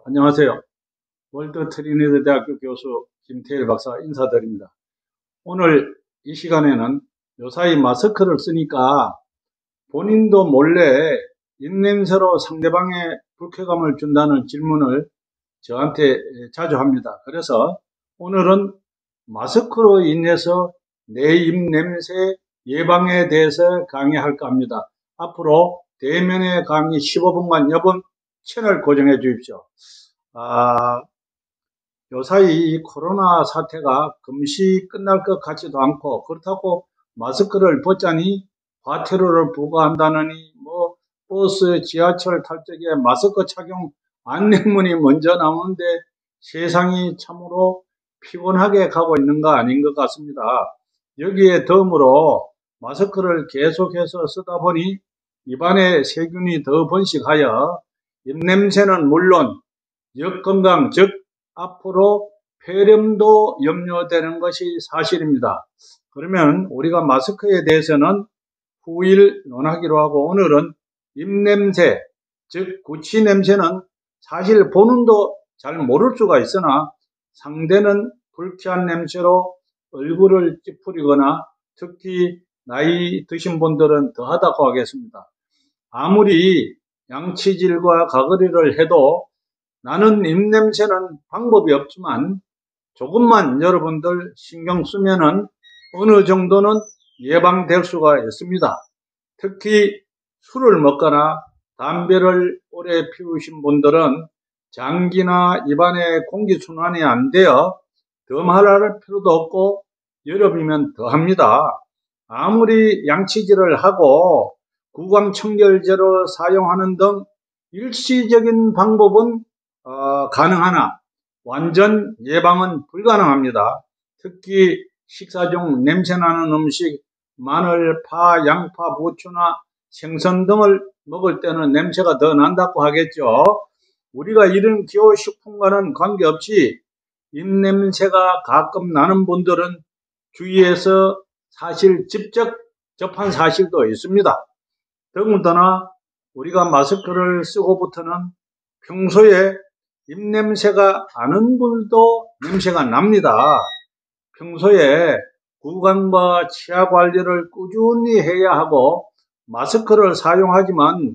안녕하세요. 월드 트리니드 대학교 교수 김태일 박사 인사드립니다. 오늘 이 시간에는 요사이 마스크를 쓰니까 본인도 몰래 입냄새로 상대방의 불쾌감을 준다는 질문을 저한테 자주 합니다. 그래서 오늘은 마스크로 인해서 내 입냄새 예방에 대해서 강의할까 합니다. 앞으로 대면의 강의 15분간 여분 채널 고정해 주십시오. 요사이 이 코로나 사태가 금시 끝날 것 같지도 않고, 그렇다고 마스크를 벗자니 과태료를 부과한다느니, 버스, 지하철 탈 적에 마스크 착용 안내문이 먼저 나오는데 세상이 참으로 피곤하게 가고 있는 거 아닌 것 같습니다. 여기에 덤으로 마스크를 계속해서 쓰다 보니 입안에 세균이 더 번식하여 입냄새는 물론 역건강, 즉 앞으로 폐렴도 염려되는 것이 사실입니다. 그러면 우리가 마스크에 대해서는 후일 논하기로 하고, 오늘은 입냄새, 즉 구취 냄새는 사실 본인도 잘 모를 수가 있으나 상대는 불쾌한 냄새로 얼굴을 찌푸리거나 특히 나이 드신 분들은 더하다고 하겠습니다. 아무리 양치질과 가글이를 해도 나는 입냄새는 방법이 없지만 조금만 여러분들 신경 쓰면은 어느 정도는 예방될 수가 있습니다. 특히 술을 먹거나 담배를 오래 피우신 분들은 장기나 입안에 공기순환이 안 되어 더 말할 필요도 없고 여름이면 더 합니다. 아무리 양치질을 하고 구강청결제로 사용하는 등 일시적인 방법은 가능하나 완전 예방은 불가능합니다. 특히 식사 중 냄새나는 음식, 마늘, 파, 양파, 부추나 생선 등을 먹을 때는 냄새가 더 난다고 하겠죠. 우리가 이런 기호식품과는 관계없이 입냄새가 가끔 나는 분들은 주위에서 사실 직접 접한 사실도 있습니다. 더군다나 우리가 마스크를 쓰고부터는 평소에 입냄새가 나는 분도 냄새가 납니다. 평소에 구강과 치아 관리를 꾸준히 해야 하고 마스크를 사용하지만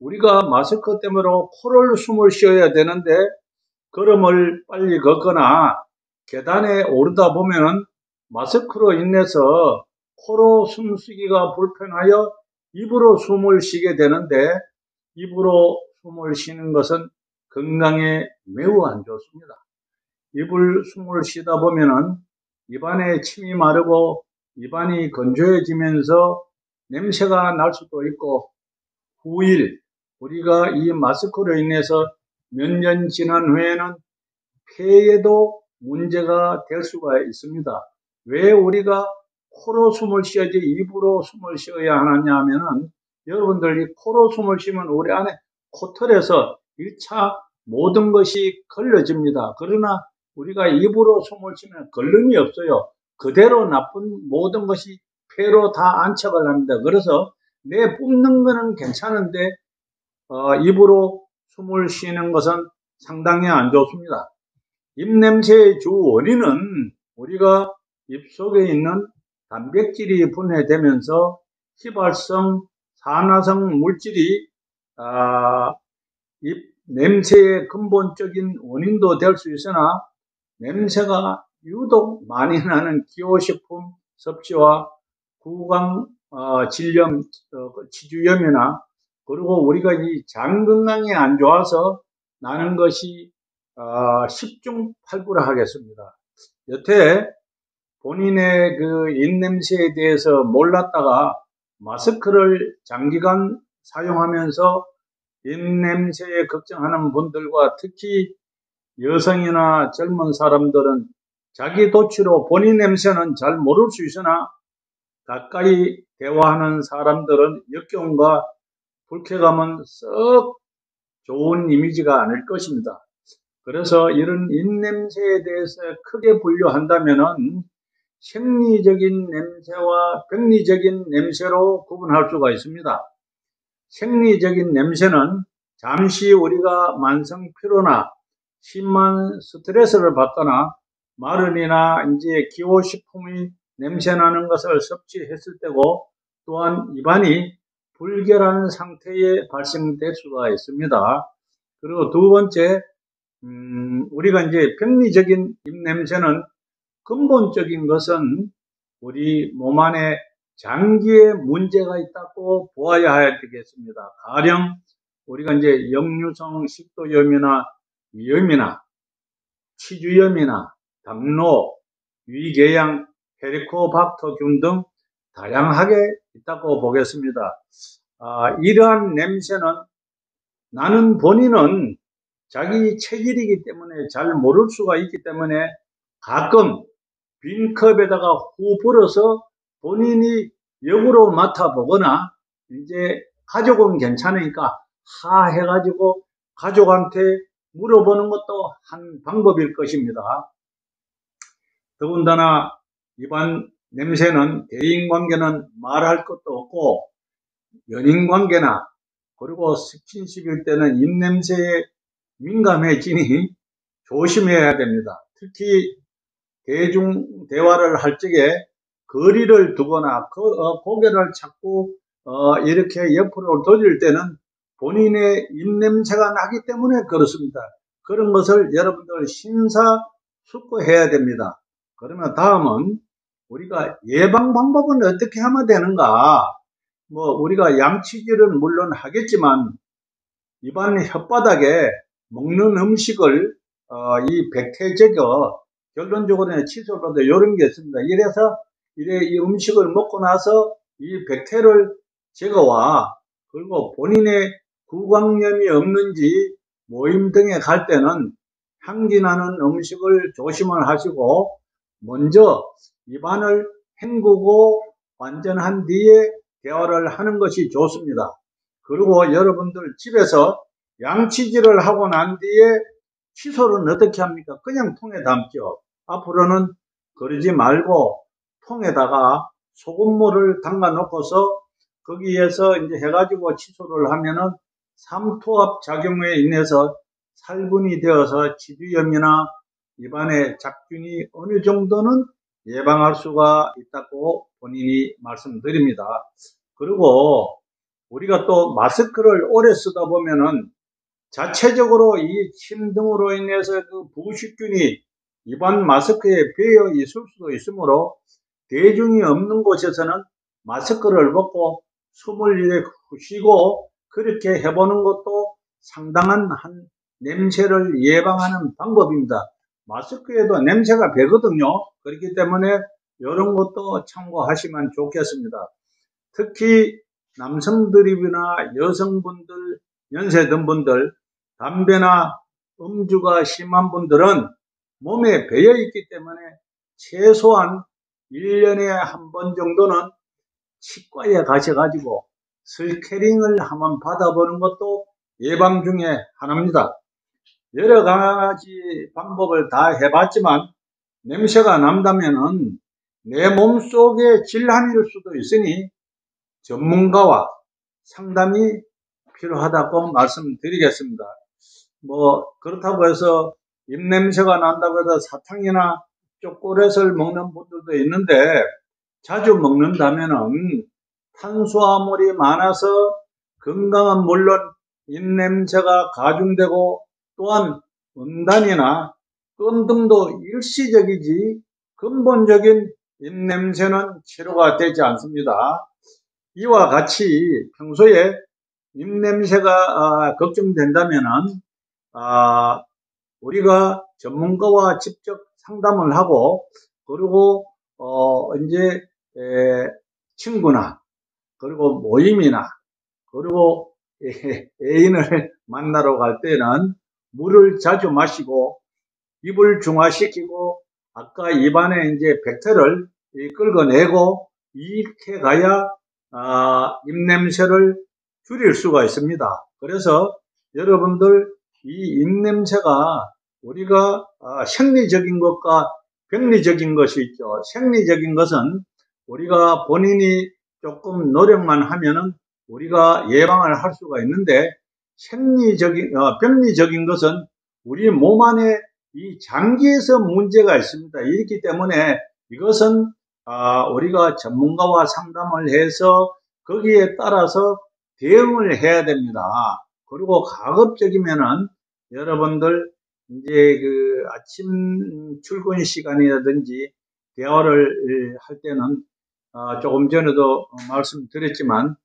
우리가 마스크 때문에 코를 숨을 쉬어야 되는데 걸음을 빨리 걷거나 계단에 오르다 보면은 마스크로 인해서 코로 숨쉬기가 불편하여 입으로 숨을 쉬게 되는데 입으로 숨을 쉬는 것은 건강에 매우 안 좋습니다. 입을 숨을 쉬다 보면은 입안에 침이 마르고 입안이 건조해지면서 냄새가 날 수도 있고 후일 우리가 이 마스크로 인해서 몇 년 지난 후에는 폐에도 문제가 될 수가 있습니다. 왜 우리가 코로 숨을 쉬어야지 입으로 숨을 쉬어야 하느냐 하면은 여러분들이 코로 숨을 쉬면 우리 안에 코털에서 1차 모든 것이 걸러집니다. 그러나 우리가 입으로 숨을 쉬면 걸림이 없어요. 그대로 나쁜 모든 것이 폐로 다 안착을 합니다. 그래서 내 뿜는 거는 괜찮은데 입으로 숨을 쉬는 것은 상당히 안 좋습니다. 입냄새의 주 원인은 우리가 입속에 있는 단백질이 분해되면서 휘발성, 산화성 물질이 입 냄새의 근본적인 원인도 될 수 있으나 냄새가 유독 많이 나는 기호식품 섭취와 구강 질염, 치주염이나 그리고 우리가 이 장 건강이 안 좋아서 나는 것이 10중 8구라 하겠습니다. 여태 본인의 그 입냄새에 대해서 몰랐다가 마스크를 장기간 사용하면서 입냄새에 걱정하는 분들과 특히 여성이나 젊은 사람들은 자기 도취로 본인 냄새는 잘 모를 수 있으나 가까이 대화하는 사람들은 역겨움과 불쾌감은 썩 좋은 이미지가 아닐 것입니다. 그래서 이런 입냄새에 대해서 크게 분류한다면은 생리적인 냄새와 병리적인 냄새로 구분할 수가 있습니다. 생리적인 냄새는 잠시 우리가 만성 피로나 심한 스트레스를 받거나 마른이나 이제 기호식품이 냄새나는 것을 섭취했을 때고, 또한 입안이 불결한 상태에 발생될 수가 있습니다. 그리고 두 번째, 우리가 이제 병리적인 입냄새는 근본적인 것은 우리 몸 안에 장기에 문제가 있다고 보아야 되겠습니다. 가령 우리가 이제 역류성 식도염이나 위염이나 치주염이나 당뇨, 위궤양, 헤리코박터균 등 다양하게 있다고 보겠습니다. 이러한 냄새는 나는 본인은 자기 체질이기 때문에 잘 모를 수가 있기 때문에 가끔 빈 컵에다가 후 불어서 본인이 역으로 맡아보거나, 이제 가족은 괜찮으니까 하 해가지고 가족한테 물어보는 것도 한 방법일 것입니다. 더군다나 이번 냄새는 대인관계는 말할 것도 없고, 연인관계나 그리고 스킨십일 때는 입냄새에 민감해지니 조심해야 됩니다. 특히 대중 대화를 할 적에 거리를 두거나 고개를 자꾸 이렇게 옆으로 돌릴 때는 본인의 입냄새가 나기 때문에 그렇습니다. 그런 것을 여러분들 심사숙고해야 됩니다. 그러면 다음은 우리가 예방 방법은 어떻게 하면 되는가? 우리가 양치질은 물론 하겠지만 입안 혓바닥에 먹는 음식을 이 백태 제거, 결론적으로는 칫솔로도 이런 게 있습니다. 이래서 이 음식을 먹고 나서 이 백태를 제거와, 그리고 본인의 구강염이 없는지 모임 등에 갈 때는 향기 나는 음식을 조심을 하시고, 먼저 입안을 헹구고 완전한 뒤에 대화를 하는 것이 좋습니다. 그리고 여러분들 집에서 양치질을 하고 난 뒤에 칫솔은 어떻게 합니까? 그냥 통에 담죠. 앞으로는 그러지 말고 통에다가 소금물을 담가 놓고서 거기에서 이제 해가지고 칫솔을 하면은 삼투압 작용에 인해서 살균이 되어서 치주염이나 입안의 잡균이 어느 정도는 예방할 수가 있다고 본인이 말씀드립니다. 그리고 우리가 또 마스크를 오래 쓰다 보면은 자체적으로 이 침 등으로 인해서 그 부식균이 입안 마스크에 배어 있을 수도 있으므로, 대중이 없는 곳에서는 마스크를 벗고 숨을 이렇게 쉬고 그렇게 해보는 것도 상당한 냄새를 예방하는 방법입니다. 마스크에도 냄새가 배거든요. 그렇기 때문에 이런 것도 참고하시면 좋겠습니다. 특히 남성들이나 여성분들, 연세 든 분들, 담배나 음주가 심한 분들은 몸에 배어 있기 때문에 최소한 1년에 한 번 정도는 치과에 가셔가지고 스캐닝을 한번 받아보는 것도 예방 중에 하나입니다. 여러 가지 방법을 다 해봤지만 냄새가 난다면은 내 몸속의 질환일 수도 있으니 전문가와 상담이 필요하다고 말씀드리겠습니다. 그렇다고 해서 입냄새가 난다고 해서 사탕이나 초콜릿을 먹는 분들도 있는데, 자주 먹는다면은 탄수화물이 많아서 건강은 물론 입냄새가 가중되고, 또한 음단이나 끈 등도 일시적이지 근본적인 입냄새는 치료가 되지 않습니다. 이와 같이 평소에 입냄새가 걱정된다면은 우리가 전문가와 직접 상담을 하고, 그리고 이제 친구나 그리고 모임이나 그리고 애인을 만나러 갈 때는 물을 자주 마시고 입을 중화시키고 아까 입안에 이제 백태를 긁어내고 이렇게 가야 입냄새를 줄일 수가 있습니다. 그래서 여러분들 이 입냄새가 우리가 생리적인 것과 병리적인 것이 있죠. 생리적인 것은 우리가 본인이 조금 노력만 하면은 우리가 예방을 할 수가 있는데, 병리적인 것은 우리 몸 안에 이 장기에서 문제가 있습니다. 이렇기 때문에 이것은 우리가 전문가와 상담을 해서 거기에 따라서 대응을 해야 됩니다. 그리고 가급적이면은 여러분들 이제 그 아침 출근 시간이라든지 대화를 할 때는 조금 전에도 말씀드렸지만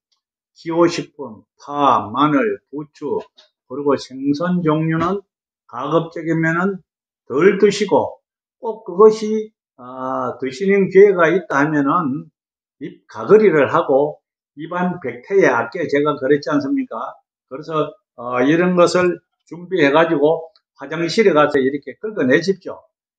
기호식품, 파, 마늘, 부추 그리고 생선 종류는 가급적이면은 덜 드시고 꼭 그것이 드시는 기회가 있다 하면은 입 가거리를 하고 입안 백태에 아까 제가 그랬지 않습니까? 그래서 이런 것을 준비해 가지고 화장실에 가서 이렇게 긁어내십시오.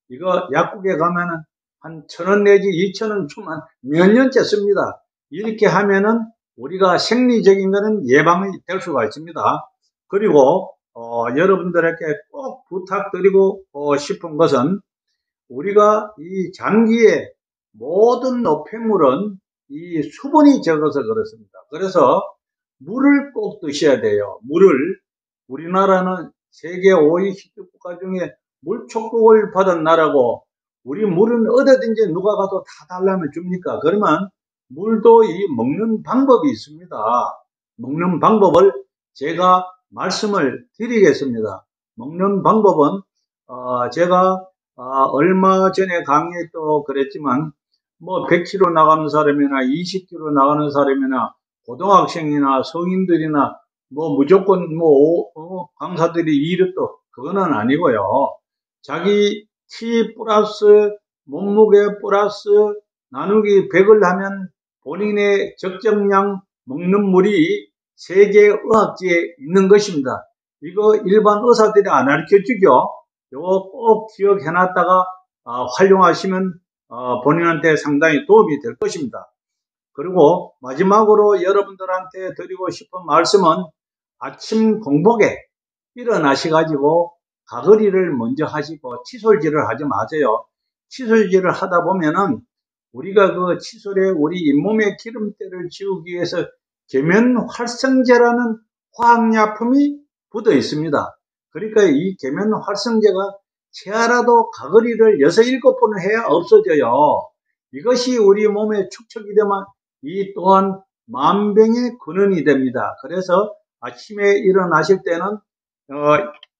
이거 약국에 가면은 한 1,000원 내지 2,000원 주면 몇 년째 씁니다. 이렇게 하면은 우리가 생리적인 거는 예방이 될 수가 있습니다. 그리고 여러분들에게 꼭 부탁드리고 싶은 것은 우리가 이 장기에 모든 노폐물은 이 수분이 적어서 그렇습니다. 그래서 물을 꼭 드셔야 돼요. 물을. 우리나라는 세계 50개 국가 중에 물 축복을 받은 나라고 우리 물은 어디든지 누가 가도 다 달라면 줍니까? 그러면 물도 이 먹는 방법이 있습니다. 먹는 방법을 제가 말씀을 드리겠습니다. 먹는 방법은 제가 얼마 전에 강의에 또 그랬지만 뭐 100kg 나가는 사람이나 20kg 나가는 사람이나 고등학생이나 성인들이나 뭐 무조건 뭐 강사들이 이렇도 그거는 아니고요. 자기 키 플러스 몸무게 플러스 나누기 100을 하면 본인의 적정량 먹는 물이 세계의학지에 있는 것입니다. 이거 일반 의사들이 안 가르쳐주죠. 이거 꼭 기억해 놨다가 활용하시면 본인한테 상당히 도움이 될 것입니다. 그리고 마지막으로 여러분들한테 드리고 싶은 말씀은 아침 공복에 일어나셔가지고 가거리를 먼저 하시고 칫솔질을 하지 마세요. 칫솔질을 하다 보면은 우리가 그 칫솔에 우리 잇몸의 기름때를 지우기 위해서 계면활성제라는 화학약품이 붙어 있습니다. 그러니까 이 계면활성제가 채하라도 가거리를 6, 7번을 해야 없어져요. 이것이 우리 몸에 축적이 되면 이 또한 만병의 근원이 됩니다. 그래서 아침에 일어나실 때는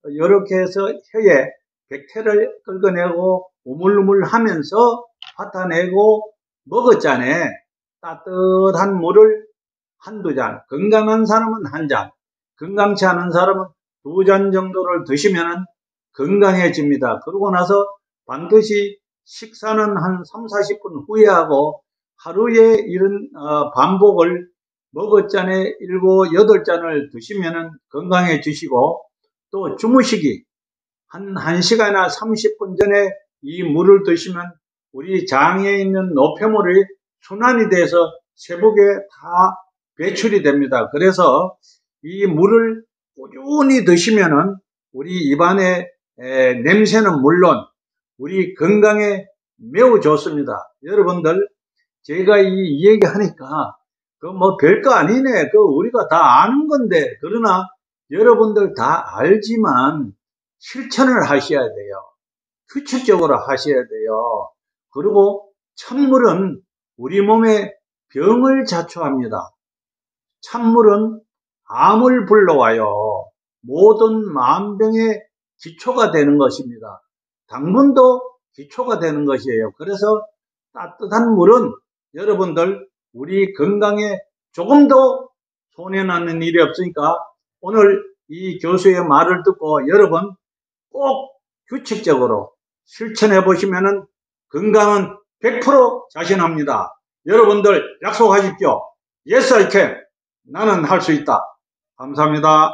이렇게 해서 혀에 백태를 긁어내고 우물우물 하면서 뱉어내고 먹었잖아요. 따뜻한 물을 한두 잔, 건강한 사람은 한 잔, 건강치 않은 사람은 2잔 정도를 드시면 건강해집니다. 그러고 나서 반드시 식사는 한 3, 40분 후에 하고 하루에 이런 반복을 먹었잔에 7, 8잔을 드시면 건강해지시고 또 주무시기 한 1시간이나 30분 전에 이 물을 드시면 우리 장에 있는 노폐물이 순환이 돼서 세복에 다 배출이 됩니다. 그래서 이 물을 꾸준히 드시면은 우리 입안의 냄새는 물론 우리 건강에 매우 좋습니다. 여러분들 제가 이 얘기 하니까 그 뭐 별거 아니네. 그 우리가 다 아는 건데 그러나 여러분들 다 알지만 실천을 하셔야 돼요. 규칙적으로 하셔야 돼요. 그리고 찬물은 우리 몸에 병을 자초합니다. 찬물은 암을 불러와요. 모든 만병의 기초가 되는 것입니다. 당분도 기초가 되는 것이에요. 그래서 따뜻한 물은 여러분들 우리 건강에 조금 더 손해나는 일이 없으니까 오늘 이 교수의 말을 듣고 여러분 꼭 규칙적으로 실천해 보시면 건강은 100% 자신합니다. 여러분들 약속하십시오. Yes, I can. 나는 할 수 있다. 감사합니다.